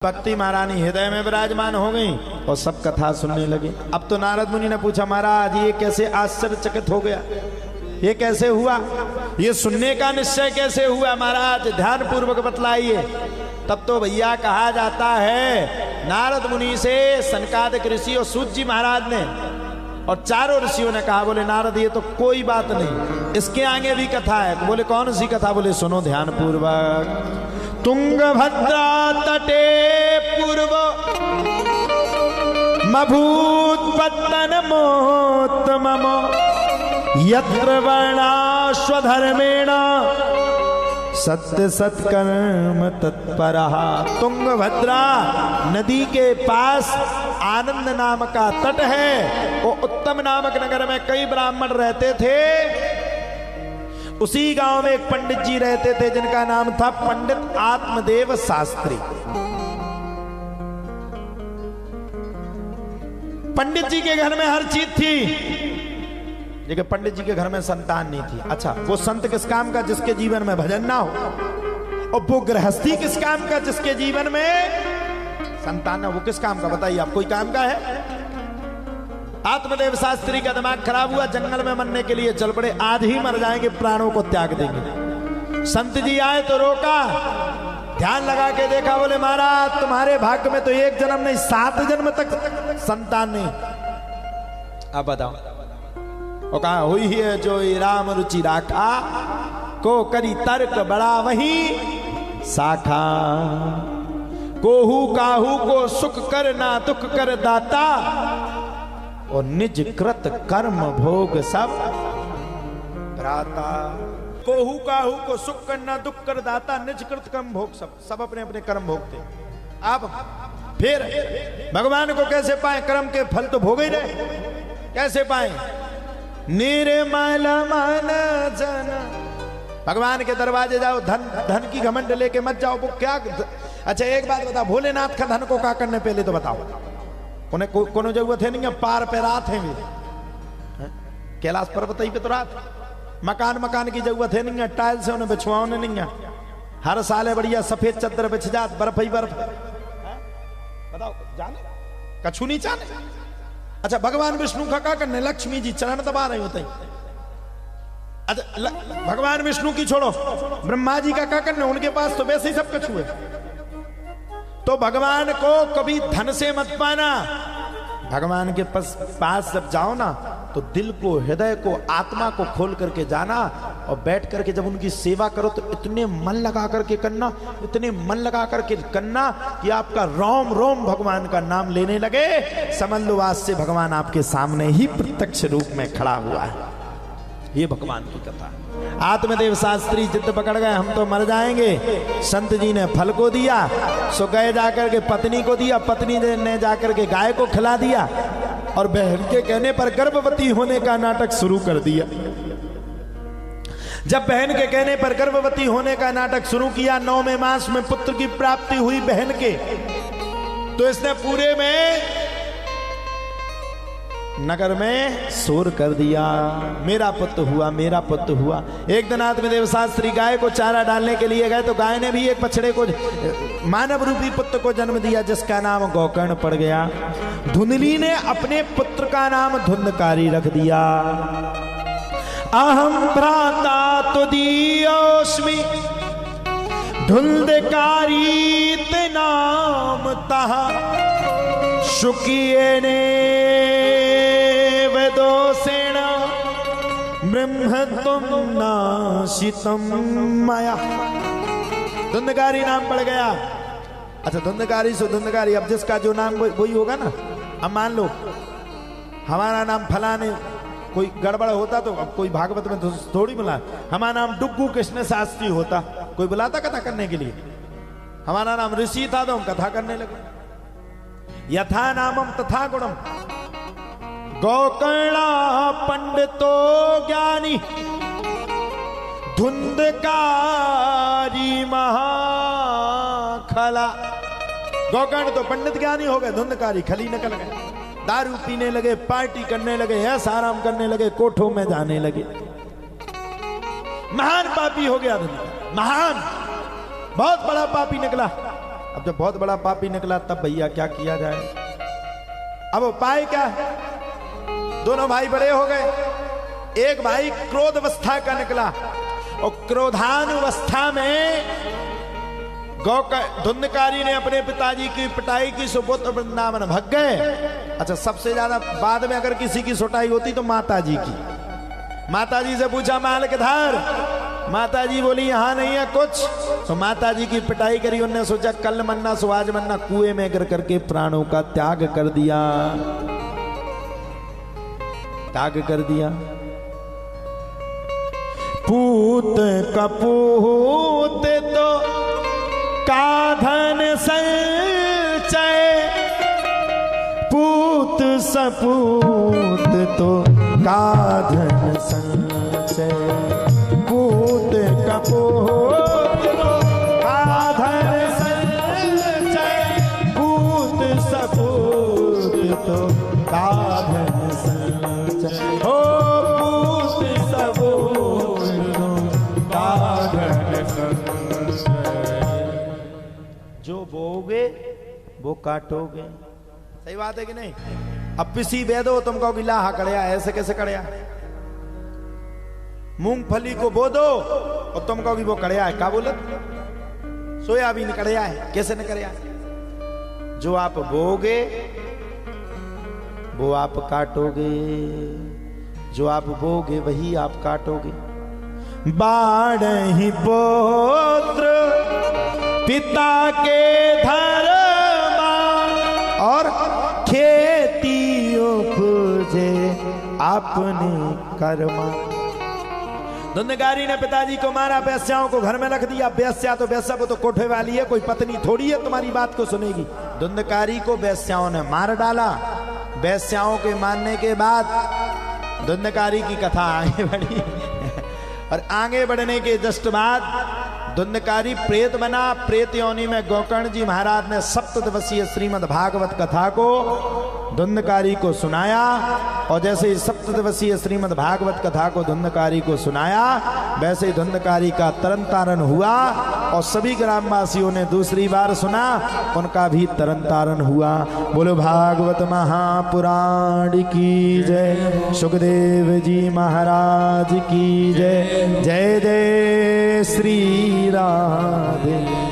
भक्ति महारानी हृदय में विराजमान हो गई और सब कथा सुनने लगे। अब तो नारद मुनि ने पूछा, महाराज ये कैसे आश्चर्यचकित हो गया, ये कैसे हुआ, ये सुनने का निश्चय कैसे हुआ महाराज, ध्यान पूर्वक बतलाइए। तब तो भैया कहा जाता है नारद मुनि से सनकादिक ऋषि और सूत जी महाराज ने और चारों ऋषियों ने कहा, बोले नारद ये तो कोई बात नहीं, इसके आगे भी कथा है। बोले कौन सी कथा, बोले सुनो ध्यान पूर्वक। तुंगभद्रा तटे पूर्व मभूत्पत्तन मोत्तमम यत्र वर्णाश्वधर्मेण सत्य सत्कर्म तत्परः। तुंगभद्रा नदी के पास आनंद नाम का तट है। वो उत्तम नामक नगर में कई ब्राह्मण रहते थे। उसी गांव में एक पंडित जी रहते थे जिनका नाम था पंडित आत्मदेव शास्त्री। पंडित जी के घर में हर चीज थी, लेकिन पंडित जी के घर में संतान नहीं थी। अच्छा, वो संत किस काम का, जिसके जीवन में भजन ना हो, और वो गृहस्थी किस काम का, जिसके जीवन में संतान ना, वो किस काम का बताइए आप, कोई काम का है? आत्मदेव शास्त्री का दिमाग खराब हुआ, जंगल में मरने के लिए चल पड़े। आज ही मर जाएंगे, प्राणों को त्याग देंगे। संत जी आए तो रोका, ध्यान लगा के देखा, बोले महाराज तुम्हारे भाग्य में तो एक जन्म नहीं 7 जन्म तक संतान नहीं। अब बताओ, वो कहा हुई है जो राम रुचि राखा, को करी तर्क बड़ा वही साखा, कोहू काहू को सुख कर ना दुख कर दाता, और निज कृत कर्म भोग सब भ्राता। कोहू काहू को सुख करना दुख कर दाता, निज कृत कर्म भोग सब अपने अपने कर्म भोगते। अब फिर भगवान को कैसे पाए, कर्म के फल तो भोग ही रहे, कैसे पाए? निर्मल मन जन, भगवान के दरवाजे जाओ, धन की घमंड लेके मत जाओ। वो क्या, अच्छा एक बात बताओ, भोलेनाथ का धन को क्या करने पहले तो बताओ, उन्हें कोनो जरूरत है नहीं है, पार पे रात है वे, कैलाश पर्वत ही पे तो रात, मकान की जरूरत है नहीं है, टाइल से उन्हें बिछवाने नहीं है, हर साल है बढ़िया सफेद चादर बिछ जात, बर्फ ही बर्फ। बताओ जाने कछु नहीं जाने। अच्छा भगवान विष्णु का क्या करने, लक्ष्मी जी चरण दबा रहे होते हैं। अच्छा भगवान विष्णु की छोड़ो, ब्रह्मा जी का क्या करने, उनके पास तो वैसे ही सब कुछ हुए। तो भगवान को कभी धन से मत पाना, भगवान के पास जब जाओ ना तो दिल को, हृदय को, आत्मा को खोल करके जाना, और बैठ करके जब उनकी सेवा करो तो इतने मन लगा करके करना, इतने मन लगा करके करना कि आपका रोम रोम भगवान का नाम लेने लगे। समझ लो आज से भगवान आपके सामने ही प्रत्यक्ष रूप में खड़ा हुआ है। ये भगवान की कथा। आत्मदेव शास्त्री जिद पकड़ गए, हम तो मर जाएंगे। संत जी ने फल को दिया, सो गए जाकर के पत्नी को दिया, पत्नी ने जाकर के गाय को खिला दिया, और बहन के कहने पर गर्भवती होने का नाटक शुरू कर दिया। जब बहन के कहने पर गर्भवती होने का नाटक शुरू किया, 9वें मास में पुत्र की प्राप्ति हुई बहन के, तो इसने पूरे में नगर में शोर कर दिया, मेरा पुत्र हुआ, मेरा पुत्र हुआ। एक दिन आत्मदेव शास्त्री गाय को चारा डालने के लिए गए तो गाय ने भी एक बछड़े को, मानव रूपी पुत्र को जन्म दिया, जिसका नाम गोकर्ण पड़ गया। धुंधली ने अपने पुत्र का नाम धुंधकारी रख दिया। अहम भ्राता तुदीयोस्मि धुंधकारी ते नाम तहा, शुकिये ने वेदोसेण ब्रह्म तुम नाशितम माया। धुंधकारी नाम पड़ गया। अच्छा धुंधकारी से धुंधकारी, अब जिसका जो नाम वही होगा ना। अब मान लो हमारा नाम फलाने, कोई गड़बड़ होता तो अब कोई भागवत में तो थोड़ी बुला, हमारा नाम डुग्गू कृष्ण शास्त्री होता, कोई बुलाता कथा करने के लिए। हमारा नाम ऋषि था तो हम कथा करने लगे। यथा नामम तथा गुणम, गोकर्णा पंडितो ज्ञानी धुंधकारी महाखला। गोकर्ण तो पंडित ज्ञानी हो गए, धुंधकारी खली निकल गए, दारू पीने लगे, पार्टी करने लगे, ऐसा आराम करने लगे, कोठों में जाने लगे। महान पापी हो गया धुंधकार, महान बहुत बड़ा पापी निकला। अब जब बहुत बड़ा पापी निकला तब भैया क्या किया जाए। अब उपाय क्या है? दोनों भाई बड़े हो गए। एक भाई क्रोध अवस्था का निकला और क्रोधानुवस्था में धुंधकारी ने अपने पिताजी की पिटाई की, सुपुत्र वृंदावन भग गए। अच्छा, सबसे ज्यादा बाद में अगर किसी की सुटाई होती तो माताजी की। माताजी से पूछा मालकधार, माताजी बोली यहां नहीं है कुछ, तो माताजी की पिटाई करी। उन्होंने सोचा कल मन्ना सुहाज मन्ना, कुएं में गिर करके प्राणों का त्याग कर दिया, त्याग कर दिया। पूत कपूत तो काधन संचय, पूत सपूत तो काधन संचय, पूत कपूत तो काधन संचय, पूत सपूत तो काधन संचय, हो पूत सपूत तो काधन संचय। जो बोगे वो काटोगे। सही बात है कि नहीं? अब पिसी बेदो तुम कहोगे लाहा कड़िया, ऐसे कैसे कड़िया? मूंगफली को बो दो और तुम कहोगे वो कड़िया है। क्या बोलत? सोयाबीन कड़िया है, कैसे न कड़िया? जो आप बोगे वो आप काटोगे, जो आप बोगे वही आप काटोगे। बाढ़ ही पुत्र पिता के धर्मा, और खेती उपजे अपने कर्मा। धुंधकारी ने पिताजी को मारा, वेश्याओं को घर में रख दिया। वेश्या तो वेश्या, वो तो कोठे वाली है, कोई पत्नी थोड़ी है तुम्हारी बात को सुनेगी। धुंधकारी को वेश्याओं ने मार डाला। वेश्याओं के मारने के बाद धुंधकारी की कथा आगे बढ़ी और आगे बढ़ने के जस्ट बाद धुंधकारी प्रेत बना। प्रेत योनि में गोकर्ण जी महाराज ने 7 दिवसीय श्रीमद् भागवत कथा को धुंधकारी को सुनाया। और जैसे ही 7 दिवसीय श्रीमद् भागवत कथा को धुंधकारी को सुनाया, वैसे ही धुंधकारी का तरन तारण हुआ और सभी ग्रामवासियों ने दूसरी बार सुना, उनका भी तरन तारण हुआ। बोलो भागवत महापुराण की जय, सुखदेव जी महाराज की जय। जय जय श्री राधे।